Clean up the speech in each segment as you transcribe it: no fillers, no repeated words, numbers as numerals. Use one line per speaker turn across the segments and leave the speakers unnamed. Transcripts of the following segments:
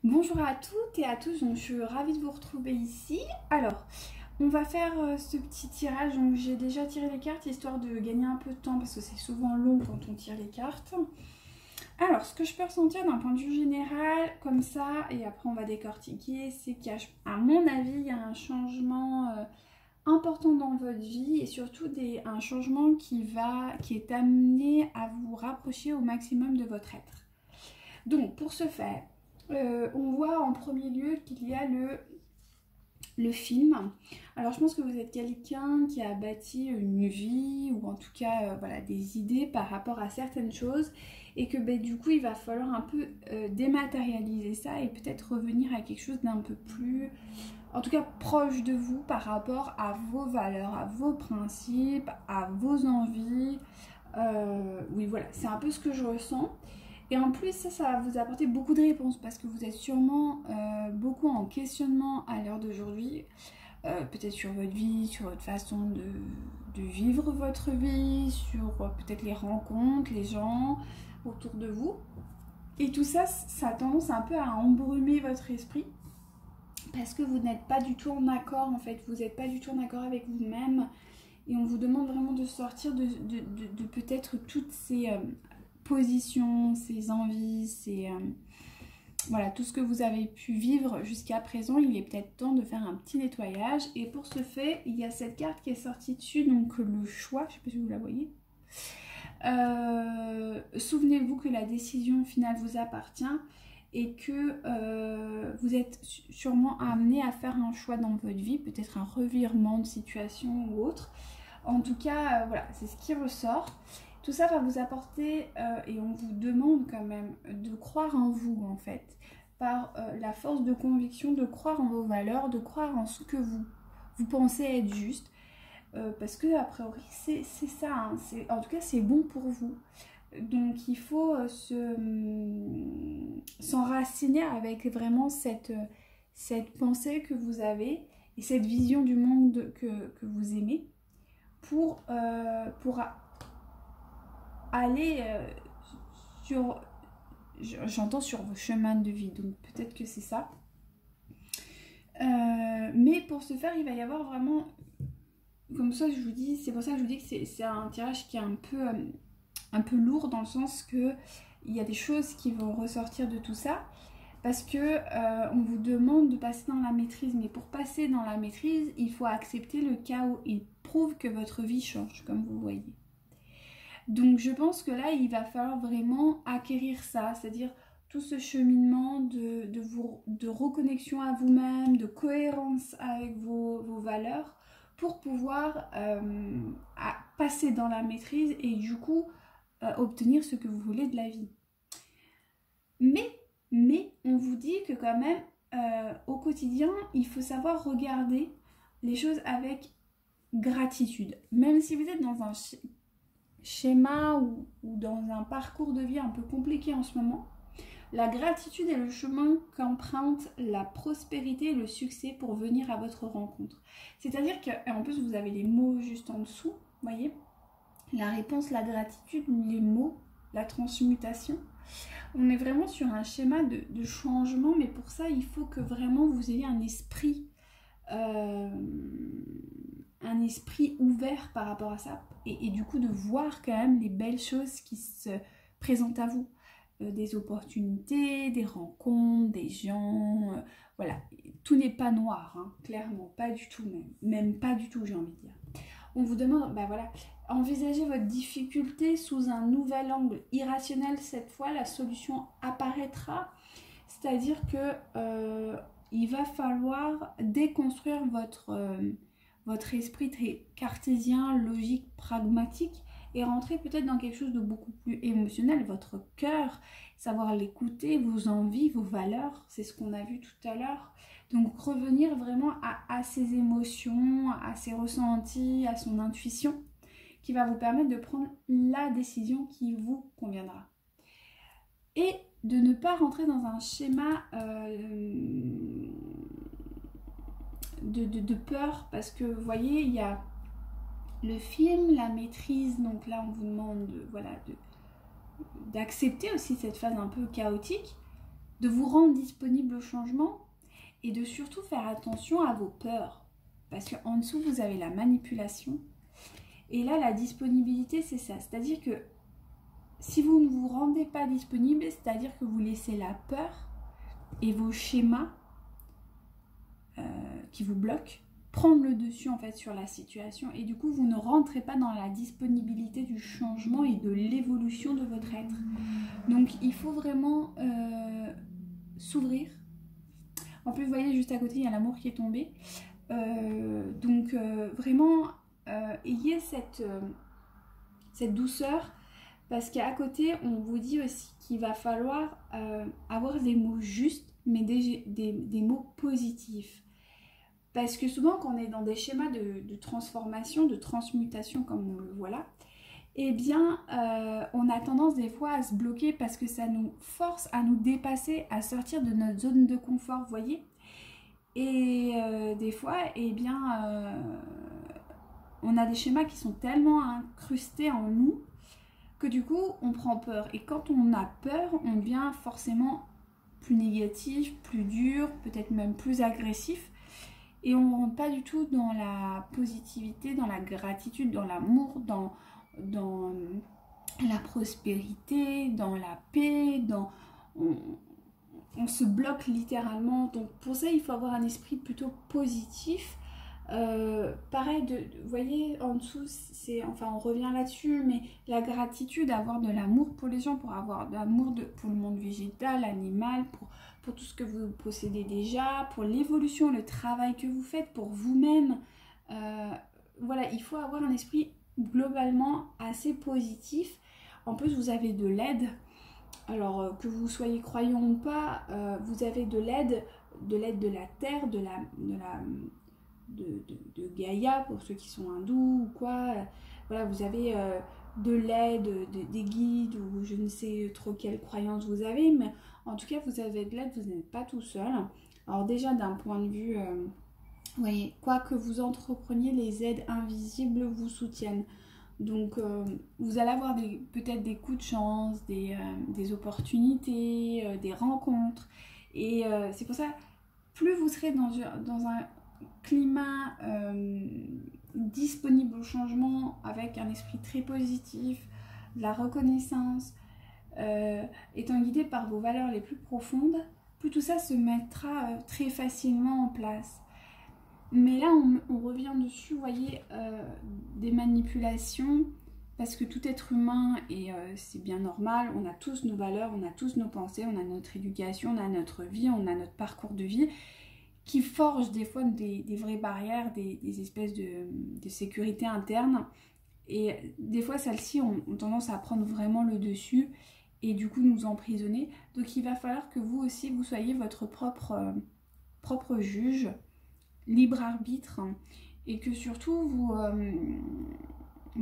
Bonjour à toutes et à tous, donc je suis ravie de vous retrouver ici. Alors, on va faire ce petit tirage, donc j'ai déjà tiré les cartes histoire de gagner un peu de temps parce que c'est souvent long quand on tire les cartes. Alors, ce que je peux ressentir d'un point de vue général, comme ça, et après on va décortiquer, c'est qu'à mon avis, il y a un changement important dans votre vie et surtout un changement qui est amené à vous rapprocher au maximum de votre être. Donc, pour ce faire, on voit en premier lieu qu'il y a le film. Alors je pense que vous êtes quelqu'un qui a bâti une vie ou en tout cas voilà, des idées par rapport à certaines choses et que du coup il va falloir un peu dématérialiser ça et peut-être revenir à quelque chose d'un peu plus, en tout cas proche de vous par rapport à vos valeurs, à vos principes, à vos envies. Oui voilà, c'est un peu ce que je ressens. Et en plus, ça va vous apporter beaucoup de réponses parce que vous êtes sûrement beaucoup en questionnement à l'heure d'aujourd'hui, peut-être sur votre vie, sur votre façon de vivre votre vie, sur peut-être les rencontres, les gens autour de vous. Et tout ça, ça a tendance un peu à embrumer votre esprit parce que vous n'êtes pas du tout en accord en fait, vous n'êtes pas du tout en accord avec vous-même et on vous demande vraiment de sortir de peut-être toutes ces positions, ces envies, voilà, tout ce que vous avez pu vivre jusqu'à présent. Il est peut-être temps de faire un petit nettoyage et pour ce fait, il y a cette carte qui est sortie dessus, donc le choix, je ne sais pas si vous la voyez. Souvenez-vous que la décision finale vous appartient et que vous êtes sûrement amené à faire un choix dans votre vie, peut-être un revirement de situation ou autre. En tout cas, voilà, c'est ce qui ressort. Tout ça va vous apporter, et on vous demande quand même de croire en vous en fait, par la force de conviction, de croire en vos valeurs, de croire en ce que vous pensez être juste, parce que a priori c'est ça, hein, en tout cas c'est bon pour vous. Donc il faut s'enraciner avec vraiment cette pensée que vous avez et cette vision du monde que vous aimez pour aller sur, j'entends sur vos chemins de vie, donc peut-être que c'est ça. Mais pour ce faire, il va y avoir vraiment, comme ça je vous dis, c'est pour ça que je vous dis que c'est un tirage qui est un peu lourd dans le sens que il y a des choses qui vont ressortir de tout ça parce que on vous demande de passer dans la maîtrise, mais pour passer dans la maîtrise, il faut accepter le chaos. Il prouve que votre vie change, comme vous voyez. Donc je pense que là, il va falloir vraiment acquérir ça, c'est-à-dire tout ce cheminement de reconnexion à vous-même, de cohérence avec vos valeurs, pour pouvoir passer dans la maîtrise et du coup obtenir ce que vous voulez de la vie. Mais on vous dit que quand même, au quotidien, il faut savoir regarder les choses avec gratitude. Même si vous êtes dans un schéma ou dans un parcours de vie un peu compliqué en ce moment, la gratitude est le chemin qu'emprunte la prospérité et le succès pour venir à votre rencontre. C'est-à-dire qu'en plus vous avez les mots juste en dessous, vous voyez, la réponse, la gratitude, les mots, la transmutation. On est vraiment sur un schéma de changement, mais pour ça il faut que vraiment vous ayez un esprit ouvert par rapport à ça et du coup de voir quand même les belles choses qui se présentent à vous, des opportunités, des rencontres, des gens, voilà, tout n'est pas noir, hein, clairement, pas du tout, même pas du tout, j'ai envie de dire. On vous demande, voilà, envisagez votre difficulté sous un nouvel angle irrationnel. Cette fois, la solution apparaîtra, c'est-à-dire que il va falloir déconstruire votre esprit très cartésien, logique, pragmatique et rentrer peut-être dans quelque chose de beaucoup plus émotionnel, votre cœur, savoir l'écouter, vos envies, vos valeurs, c'est ce qu'on a vu tout à l'heure. Donc revenir vraiment à ses émotions, à ses ressentis, à son intuition, qui va vous permettre de prendre la décision qui vous conviendra. Et de ne pas rentrer dans un schéma de peur, parce que vous voyez, il y a le film, la maîtrise, donc là on vous demande d'accepter aussi cette phase un peu chaotique, de vous rendre disponible au changement et de surtout faire attention à vos peurs. Parce qu'en dessous, vous avez la manipulation. Et là, la disponibilité, c'est ça. C'est-à-dire que si vous ne vous rendez pas disponible, c'est-à-dire que vous laissez la peur et vos schémas qui vous bloquent prendre le dessus en fait sur la situation. Et du coup, vous ne rentrez pas dans la disponibilité du changement et de l'évolution de votre être. Donc, il faut vraiment s'ouvrir. En plus, vous voyez, juste à côté, il y a l'amour qui est tombé. Donc, vraiment, ayez cette douceur. Parce qu'à côté, on vous dit aussi qu'il va falloir avoir des mots justes, mais des mots positifs. Parce que souvent, quand on est dans des schémas de transformation, de transmutation, comme on le voit là, eh bien, on a tendance des fois à se bloquer parce que ça nous force à nous dépasser, à sortir de notre zone de confort, vous voyez. Et des fois, eh bien, on a des schémas qui sont tellement incrustés en nous que du coup, on prend peur. Et quand on a peur, on devient forcément plus négatif, plus dur, peut-être même plus agressif. Et on ne rentre pas du tout dans la positivité, dans la gratitude, dans l'amour, dans la prospérité, dans la paix, on se bloque littéralement. Donc pour ça, il faut avoir un esprit plutôt positif. Pareil, vous voyez, en dessous, enfin on revient là-dessus, mais la gratitude, avoir de l'amour pour les gens, pour avoir de l'amour pour le monde végétal, animal, pour tout ce que vous possédez déjà, pour l'évolution, le travail que vous faites, pour vous-même. Voilà, il faut avoir un esprit globalement assez positif. En plus, vous avez de l'aide. Alors, que vous soyez croyant ou pas, vous avez de l'aide de la terre, de Gaïa, pour ceux qui sont hindous ou quoi. Voilà, vous avez de l'aide, des guides ou je ne sais trop quelle croyance vous avez, mais en tout cas, vous avez de l'aide, vous n'êtes pas tout seul. Alors déjà, d'un point de vue, vous voyez, quoi que vous entrepreniez, les aides invisibles vous soutiennent. Donc, vous allez avoir peut-être des coups de chance, des opportunités, des rencontres. Et c'est pour ça, plus vous serez dans un climat disponible au changement, avec un esprit très positif, de la reconnaissance, étant guidé par vos valeurs les plus profondes, plus tout ça se mettra très facilement en place. Mais là, on revient dessus, vous voyez, des manipulations, parce que tout être humain, et c'est bien normal, on a tous nos valeurs, on a tous nos pensées, on a notre éducation, on a notre vie, on a notre parcours de vie, qui forgent des fois des vraies barrières, des espèces de sécurité interne. Et des fois, celles-ci ont tendance à prendre vraiment le dessus et du coup nous emprisonner. Donc il va falloir que vous aussi, vous soyez votre propre juge, libre arbitre, et que surtout vous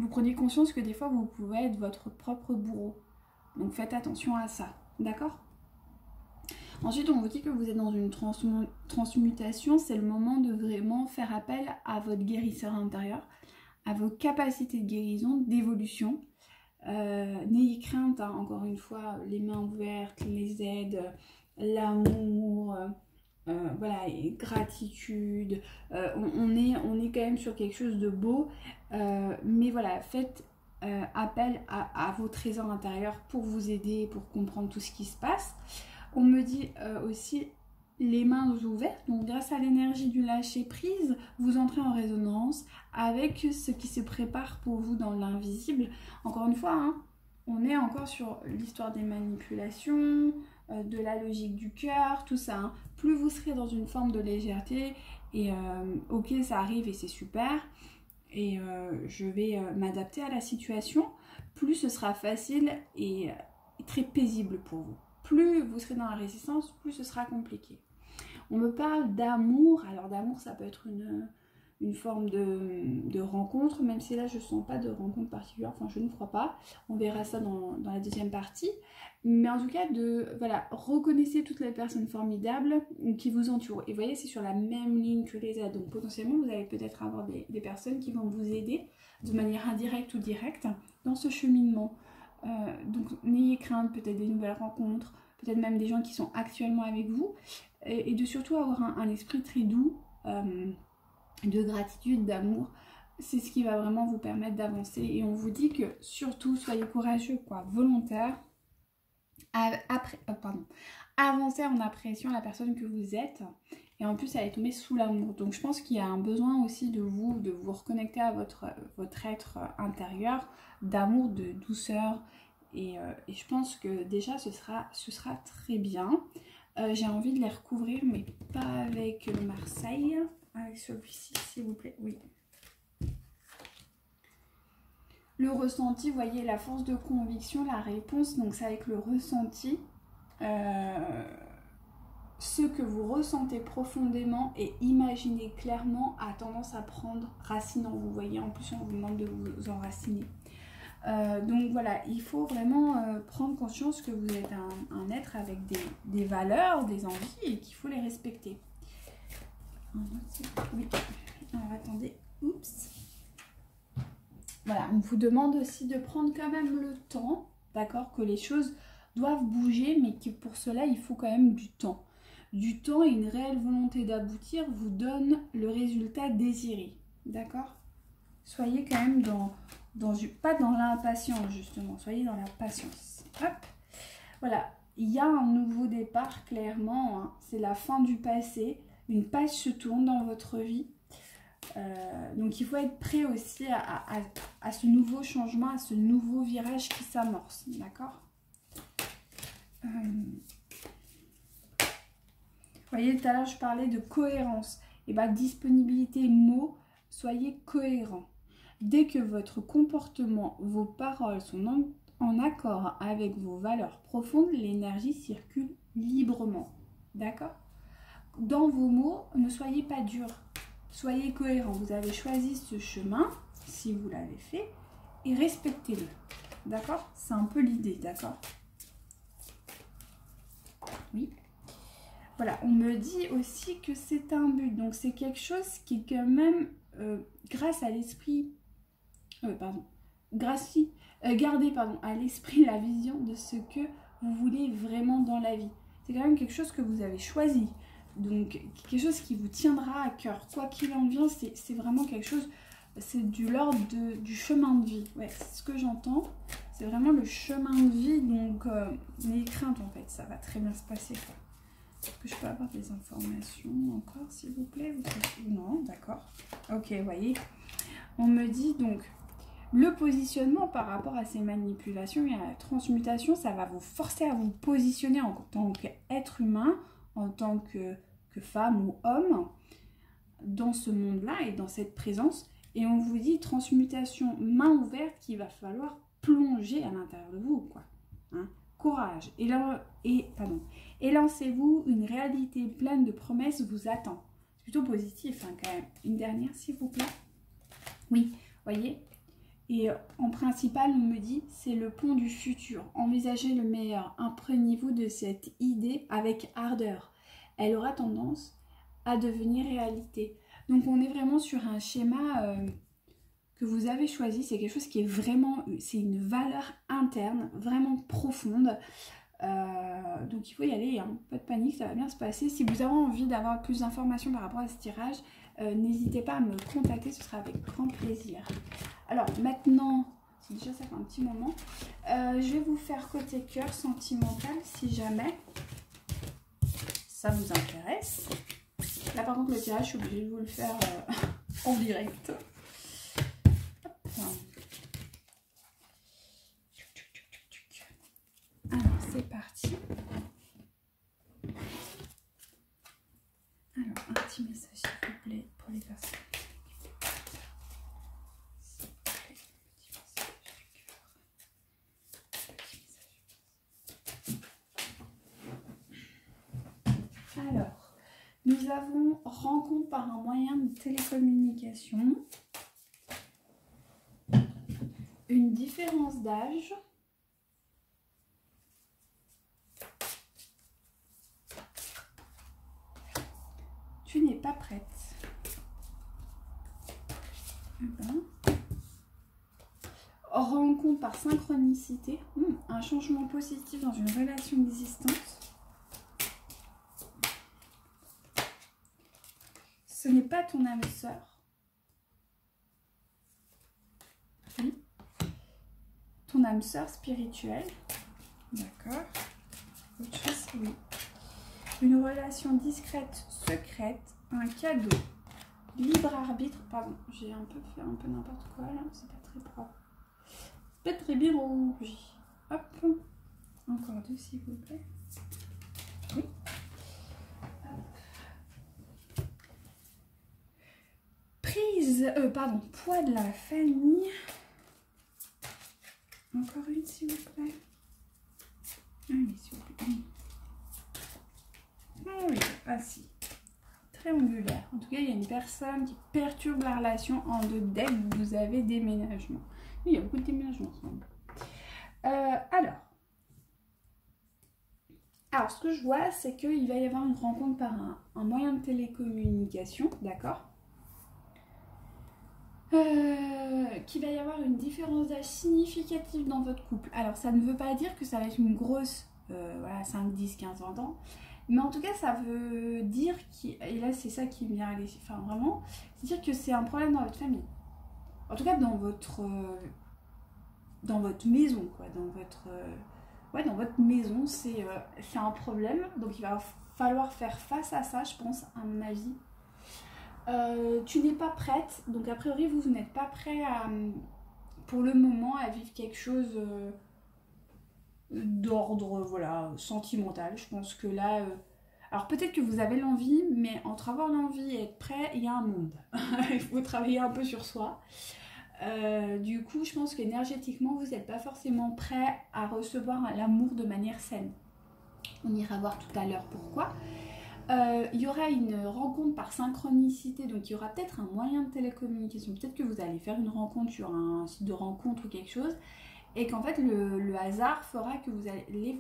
preniez conscience que des fois vous pouvez être votre propre bourreau. Donc faites attention à ça, d'accord ? Ensuite, on vous dit que vous êtes dans une transmutation, c'est le moment de vraiment faire appel à votre guérisseur intérieur, à vos capacités de guérison, d'évolution. N'ayez crainte, hein, encore une fois, les mains ouvertes, les aides, l'amour, voilà, et gratitude. On est quand même sur quelque chose de beau, mais voilà, faites appel à vos trésors intérieurs pour vous aider, pour comprendre tout ce qui se passe. On me dit aussi les mains ouvertes, donc grâce à l'énergie du lâcher prise, vous entrez en résonance avec ce qui se prépare pour vous dans l'invisible. Encore une fois, hein, on est encore sur l'histoire des manipulations, de la logique du cœur, tout ça. Hein. Plus vous serez dans une forme de légèreté, et ok, ça arrive et c'est super, et je vais m'adapter à la situation, plus ce sera facile et très paisible pour vous. Plus vous serez dans la résistance, plus ce sera compliqué. On me parle d'amour. Alors d'amour, ça peut être une forme de rencontre, même si là je ne sens pas de rencontre particulière, enfin je ne crois pas. On verra ça dans la deuxième partie. Mais en tout cas, voilà, reconnaissez toutes les personnes formidables qui vous entourent. Et vous voyez, c'est sur la même ligne que les aides. Donc potentiellement, vous allez peut-être avoir des personnes qui vont vous aider de manière indirecte ou directe dans ce cheminement. Donc n'ayez crainte, peut-être des nouvelles rencontres, peut-être même des gens qui sont actuellement avec vous, et de surtout avoir un esprit très doux, de gratitude, d'amour. C'est ce qui va vraiment vous permettre d'avancer. Et on vous dit que surtout, soyez courageux, quoi, volontaire. Avancez en appréciant la personne que vous êtes. Et en plus, elle est tombée sous l'amour. Donc je pense qu'il y a un besoin aussi de vous reconnecter à votre être intérieur, d'amour, de douceur. Et je pense que déjà, ce sera très bien. J'ai envie de les recouvrir, mais pas avec le Marseille. Avec celui-ci, s'il vous plaît. Oui. Le ressenti, vous voyez, la force de conviction, la réponse, donc c'est avec le ressenti. Ce que vous ressentez profondément et imaginez clairement a tendance à prendre racine en vous. Vous voyez, en plus on vous demande de vous enraciner. Donc voilà, il faut vraiment prendre conscience que vous êtes un être avec des valeurs, des envies et qu'il faut les respecter. Oui, alors attendez, oups. Voilà, on vous demande aussi de prendre quand même le temps, d'accord, que les choses doivent bouger, mais que pour cela, il faut quand même du temps. Du temps et une réelle volonté d'aboutir vous donne le résultat désiré, d'accord? Soyez quand même pas dans l'impatience justement, soyez dans la patience. Hop, voilà, il y a un nouveau départ clairement, hein. C'est la fin du passé, une page se tourne dans votre vie. Donc il faut être prêt aussi à ce nouveau changement, à ce nouveau virage qui s'amorce, d'accord? Vous voyez, tout à l'heure je parlais de cohérence. Et bien disponibilité, mots, soyez cohérent. Dès que votre comportement, vos paroles sont en accord avec vos valeurs profondes, l'énergie circule librement, d'accord? Dans vos mots, ne soyez pas dur. Soyez cohérent, vous avez choisi ce chemin, si vous l'avez fait, et respectez-le, d'accord? C'est un peu l'idée, d'accord? Oui. Voilà, on me dit aussi que c'est un but, donc c'est quelque chose qui est quand même, grâce à l'esprit, gardez à l'esprit la vision de ce que vous voulez vraiment dans la vie. C'est quand même quelque chose que vous avez choisi. Donc, quelque chose qui vous tiendra à cœur. Quoi qu'il en vienne, c'est vraiment quelque chose, c'est de l'ordre du chemin de vie. Ouais, c'est ce que j'entends. C'est vraiment le chemin de vie. Donc, n'ayez crainte en fait, ça va très bien se passer. Est-ce que je peux avoir des informations encore, s'il vous plaît? Non, d'accord. Ok, vous voyez. On me dit donc, le positionnement par rapport à ces manipulations et à la transmutation, ça va vous forcer à vous positionner en tant qu'être humain, en tant que femme ou homme, dans ce monde-là et dans cette présence. Et on vous dit transmutation main ouverte qu'il va falloir plonger à l'intérieur de vous, quoi. Hein? Courage. Et lancez-vous, une réalité pleine de promesses vous attend. C'est plutôt positif, hein, quand même. Une dernière, s'il vous plaît. Oui, voyez. Et en principal, on me dit, c'est le pont du futur. Envisagez le meilleur. Imprégnez-vous de cette idée avec ardeur. Elle aura tendance à devenir réalité. Donc on est vraiment sur un schéma que vous avez choisi. C'est quelque chose qui est vraiment, c'est une valeur interne, vraiment profonde. Donc il faut y aller, hein. Pas de panique, ça va bien se passer. Si vous avez envie d'avoir plus d'informations par rapport à ce tirage, n'hésitez pas à me contacter, ce sera avec grand plaisir. Alors maintenant, déjà ça fait un petit moment, je vais vous faire côté cœur sentimental si jamais ça vous intéresse. Là par contre le tirage, je suis obligée de vous le faire en direct. Alors c'est parti. Alors un petit message s'il vous plaît pour les personnes. Alors, nous avons rencontre par un moyen de télécommunication, une différence d'âge, tu n'es pas prête. rencontre par synchronicité, un changement positif dans une relation existante. Ce n'est pas ton âme sœur. Oui. Ton âme sœur spirituelle. D'accord. Autre chose, oui. Une relation discrète, secrète, un cadeau. Libre arbitre, pardon, j'ai un peu fait un peu n'importe quoi là, c'est pas très propre. C'est pas très bien rangé. Hop, encore deux s'il vous plaît. Oui. Hop. Prise, pardon, poids de la famille. Encore une s'il vous plaît. Allez s'il vous plaît. Ah oui, ah si. Triangulaire. En tout cas, il y a une personne qui perturbe la relation en deux dès que vous avez déménagement. Oui, il y a beaucoup de déménagements ensemble. Alors, ce que je vois, c'est qu'il va y avoir une rencontre par un moyen de télécommunication, d'accord, qu'il va y avoir une différence d'âge significative dans votre couple. Alors, ça ne veut pas dire que ça va être une grosse, voilà, 5, 10, 15, 20 ans. Mais en tout cas, ça veut dire, et là c'est ça qui me vient à l'esprit, enfin vraiment, c'est dire que c'est un problème dans votre famille. En tout cas, dans votre maison, quoi, dans votre maison, c'est un problème. Donc il va falloir faire face à ça, je pense, à mon avis. Tu n'es pas prête, donc a priori vous n'êtes pas prêt pour le moment à vivre quelque chose d'ordre voilà, sentimental. Je pense que là, alors peut-être que vous avez l'envie, mais entre avoir l'envie et être prêt, il y a un monde. Il faut travailler un peu sur soi. Du coup, je pense qu'énergétiquement, vous n'êtes pas forcément prêt à recevoir l'amour de manière saine. On ira voir tout à l'heure pourquoi. Il y aura une rencontre par synchronicité, donc il y aura peut-être un moyen de télécommunication. Peut-être que vous allez faire une rencontre sur un site de rencontre ou quelque chose, et qu'en fait le hasard fera que vous allez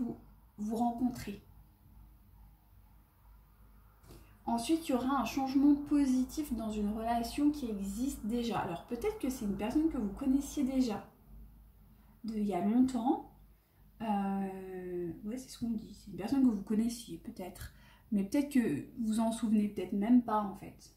vous rencontrer. Ensuite, il y aura un changement positif dans une relation qui existe déjà. Alors peut-être que c'est une personne que vous connaissiez déjà il y a longtemps. Ouais, c'est ce qu'on dit. C'est une personne que vous connaissiez peut-être. Mais peut-être que vous en souvenez peut-être même pas en fait.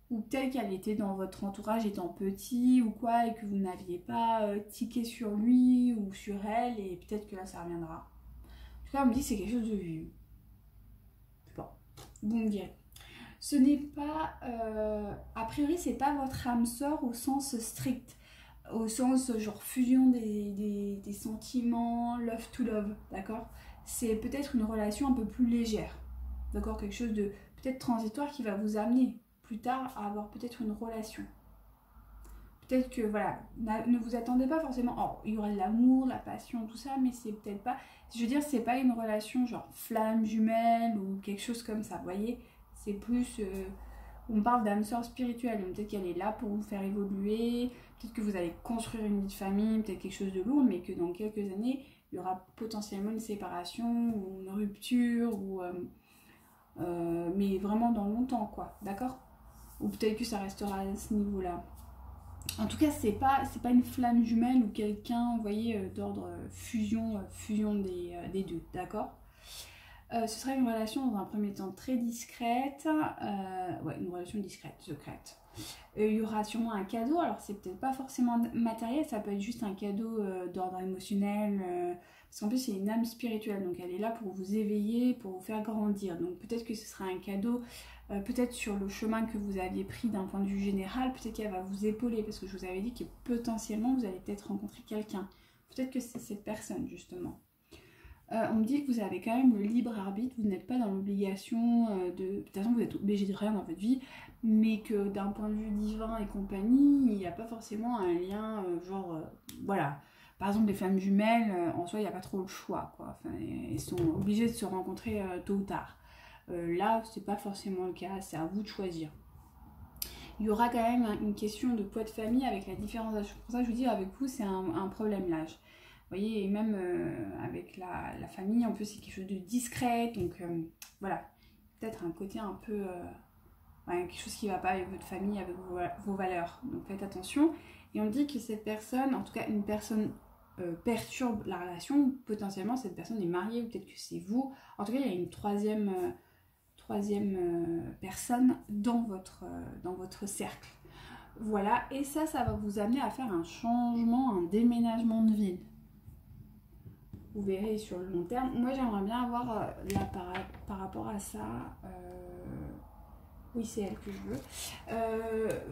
Ou peut-être qu'elle était dans votre entourage étant petit ou quoi et que vous n'aviez pas tiqué sur lui ou sur elle et peut-être que là ça reviendra. En tout cas, on me dit que c'est quelque chose de vieux. Bon, vous me direz. Ce n'est pas, a priori, c'est pas votre âme sœur au sens strict, au sens genre fusion des sentiments, love to love, d'accord? C'est peut-être une relation un peu plus légère, d'accord? Quelque chose de peut-être transitoire qui va vous amener plus tard à avoir peut-être une relation. Peut-être que voilà, ne vous attendez pas forcément, oh, il y aura de l'amour, la passion, tout ça, mais c'est peut-être pas, je veux dire, c'est pas une relation genre flamme jumelle ou quelque chose comme ça, vous voyez? C'est plus, on parle d'âme sœur spirituelle, donc peut-être qu'elle est là pour vous faire évoluer, peut-être que vous allez construire une vie de famille, peut-être quelque chose de lourd, mais que dans quelques années, il y aura potentiellement une séparation ou une rupture, ou, mais vraiment dans longtemps, quoi, d'accord? Ou peut-être que ça restera à ce niveau-là. En tout cas, c'est pas une flamme jumelle ou quelqu'un, vous voyez, d'ordre fusion des deux, d'accord? Ce sera une relation dans un premier temps très discrète, ouais, une relation discrète, secrète. Il y aura sûrement un cadeau, alors c'est peut-être pas forcément matériel, ça peut être juste un cadeau d'ordre émotionnel, parce qu'en plus c'est une âme spirituelle, donc elle est là pour vous éveiller, pour vous faire grandir. Donc peut-être que ce sera un cadeau, peut-être sur le chemin que vous aviez pris d'un point de vue général, peut-être qu'elle va vous épauler, parce que je vous avais dit que potentiellement vous allez peut-être rencontrer quelqu'un. Peut-être que c'est cette personne justement. On me dit que vous avez quand même le libre arbitre, vous n'êtes pas dans l'obligation de toute façon vous êtes obligé de rien dans votre vie, mais que d'un point de vue divin et compagnie, il n'y a pas forcément un lien voilà. Par exemple, les flammes jumelles, en soi, il n'y a pas trop le choix, quoi. Enfin, elles sont obligées de se rencontrer tôt ou tard. Là, c'est pas forcément le cas, c'est à vous de choisir. Il y aura quand même une question de poids de famille avec la différence d'âge. Pour ça, je vous dis, avec vous, c'est un problème l'âge. Vous voyez, et même avec la famille, en plus, c'est quelque chose de discret. Donc, voilà, peut-être un côté un peu... ouais, quelque chose qui ne va pas avec votre famille, avec vos valeurs. Donc, faites attention. Et on dit que cette personne, en tout cas une personne perturbe la relation, potentiellement cette personne est mariée ou peut-être que c'est vous. En tout cas, il y a une troisième personne dans votre cercle. Voilà, et ça va vous amener à faire un changement, un déménagement de ville. Vous verrez sur le long terme. Moi, j'aimerais bien avoir, là, par rapport à ça, oui, c'est elle que je veux,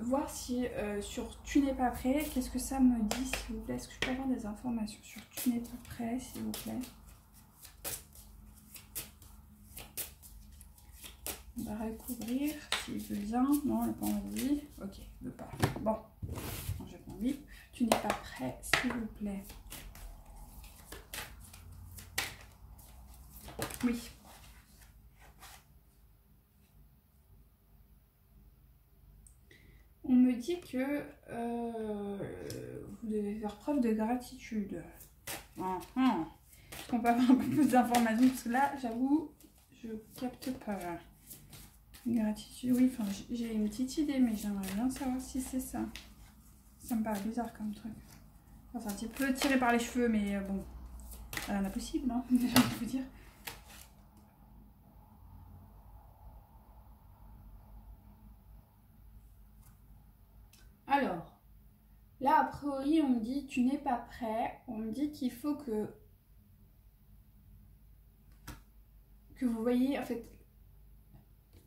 voir si sur Tu n'es pas prêt, qu'est-ce que ça me dit, s'il vous plaît. Est-ce que je peux avoir des informations sur Tu n'es pas prêt, s'il vous plaît? On va recouvrir, s'il veut bien. Non, elle n'a pas envie. Ok, il veut pas. Bon, j'ai pas envie. Tu n'es pas prêt, s'il vous plaît. Oui. On me dit que vous devez faire preuve de gratitude. Est-ce qu'on peut avoir un peu plus d'informations? Parce que là, j'avoue, je capte pas. Gratitude, oui, enfin, j'ai une petite idée, mais j'aimerais bien savoir si c'est ça. Ça me paraît bizarre comme truc. Enfin, c'est un petit peu tiré par les cheveux, mais bon, rien d'impossible, hein, j'ai envie de vous dire. Alors, là, a priori, on me dit tu n'es pas prêt. On me dit qu'il faut que vous voyez, en fait,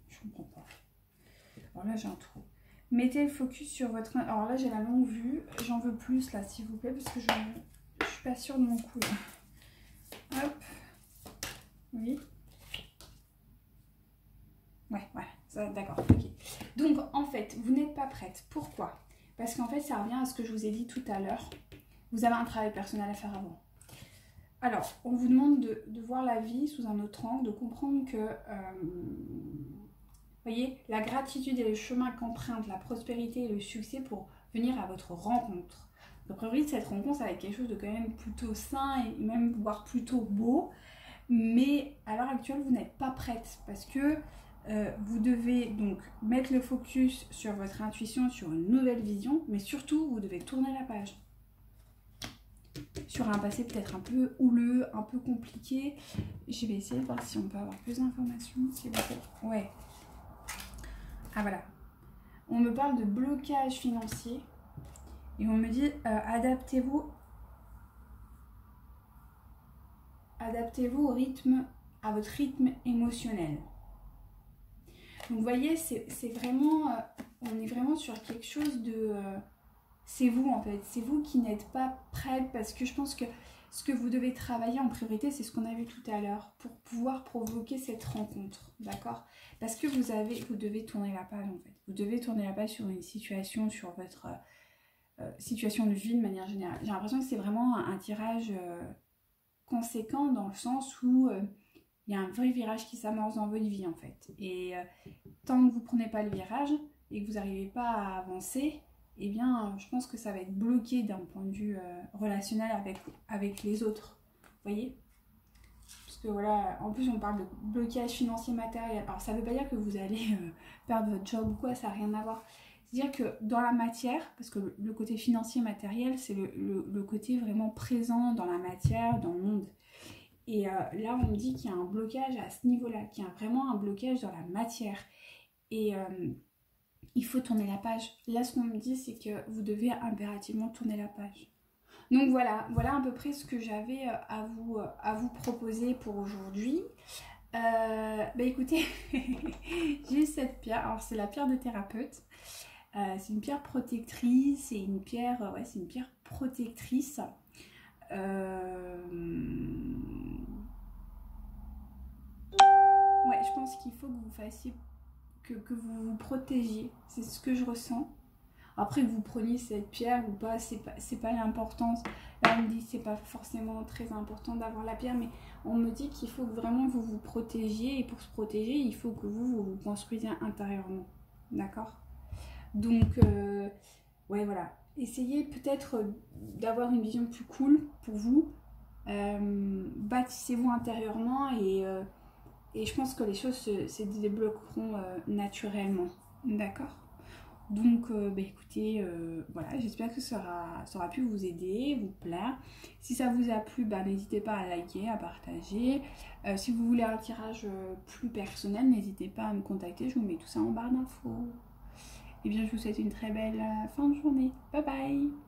je comprends pas. Alors là, j'ai un trou. Mettez le focus sur votre... Alors là, j'ai la longue vue. J'en veux plus, là, s'il vous plaît, parce que je suis pas sûre de mon coup, là. Hop. Oui. Ouais, d'accord, ok. Donc, en fait, vous n'êtes pas prête. Pourquoi? Parce qu'en fait, ça revient à ce que je vous ai dit tout à l'heure. Vous avez un travail personnel à faire avant. Alors, on vous demande de voir la vie sous un autre angle, de comprendre que, voyez, la gratitude et le chemin qu'emprunte la prospérité et le succès pour venir à votre rencontre. A priori, cette rencontre, ça va être quelque chose de quand même plutôt sain et même voire plutôt beau. Mais à l'heure actuelle, vous n'êtes pas prête parce que vous devez donc mettre le focus sur votre intuition, sur une nouvelle vision, mais surtout, vous devez tourner la page. Sur un passé peut-être un peu houleux, un peu compliqué. Je vais essayer de voir si on peut avoir plus d'informations, s'il vous plaît. Ouais. Ah voilà. On me parle de blocage financier et on me dit adaptez-vous au rythme, à votre rythme émotionnel. Donc vous voyez, c'est vraiment, on est vraiment sur quelque chose de... c'est vous en fait, c'est vous qui n'êtes pas prête parce que je pense que ce que vous devez travailler en priorité, c'est ce qu'on a vu tout à l'heure pour pouvoir provoquer cette rencontre, d'accord? Parce que vous devez tourner la page en fait. Vous devez tourner la page sur une situation, sur votre situation de vie de manière générale. J'ai l'impression que c'est vraiment un tirage conséquent dans le sens où il y a un vrai virage qui s'amorce dans votre vie en fait. Et tant que vous ne prenez pas le virage et que vous n'arrivez pas à avancer, eh bien, je pense que ça va être bloqué d'un point de vue relationnel avec les autres. Vous voyez? Parce que voilà, en plus on parle de blocage financier matériel. Alors ça ne veut pas dire que vous allez perdre votre job ou quoi, ça n'a rien à voir. C'est-à-dire que dans la matière, parce que le côté financier matériel, c'est le côté vraiment présent dans la matière, dans le monde. Et là, on me dit qu'il y a un blocage à ce niveau-là, qu'il y a vraiment un blocage dans la matière. Et il faut tourner la page. Là, ce qu'on me dit, c'est que vous devez impérativement tourner la page. Donc voilà à peu près ce que j'avais à vous proposer pour aujourd'hui. Bah écoutez, j'ai cette pierre. Alors c'est la pierre de thérapeute. C'est une pierre protectrice. C'est une pierre, c'est une pierre protectrice. Ouais, je pense qu'il faut que vous fassiez, que vous vous protégiez. C'est ce que je ressens. Après que vous preniez cette pierre ou pas, c'est pas l'importance. Là, on me dit que c'est pas forcément très important d'avoir la pierre, mais on me dit qu'il faut que vraiment vous vous protégiez. Et pour se protéger, il faut que vous vous construisiez intérieurement. D'accord? Donc, ouais, voilà. Essayez peut-être d'avoir une vision plus cool pour vous. Bâtissez-vous intérieurement et je pense que les choses se débloqueront naturellement. D'accord? Donc écoutez, voilà, j'espère que ça aura pu vous aider, vous plaire. Si ça vous a plu, n'hésitez pas à liker, à partager. Si vous voulez un tirage plus personnel, n'hésitez pas à me contacter, je vous mets tout ça en barre d'infos. Et bien je vous souhaite une très belle fin de journée. Bye bye!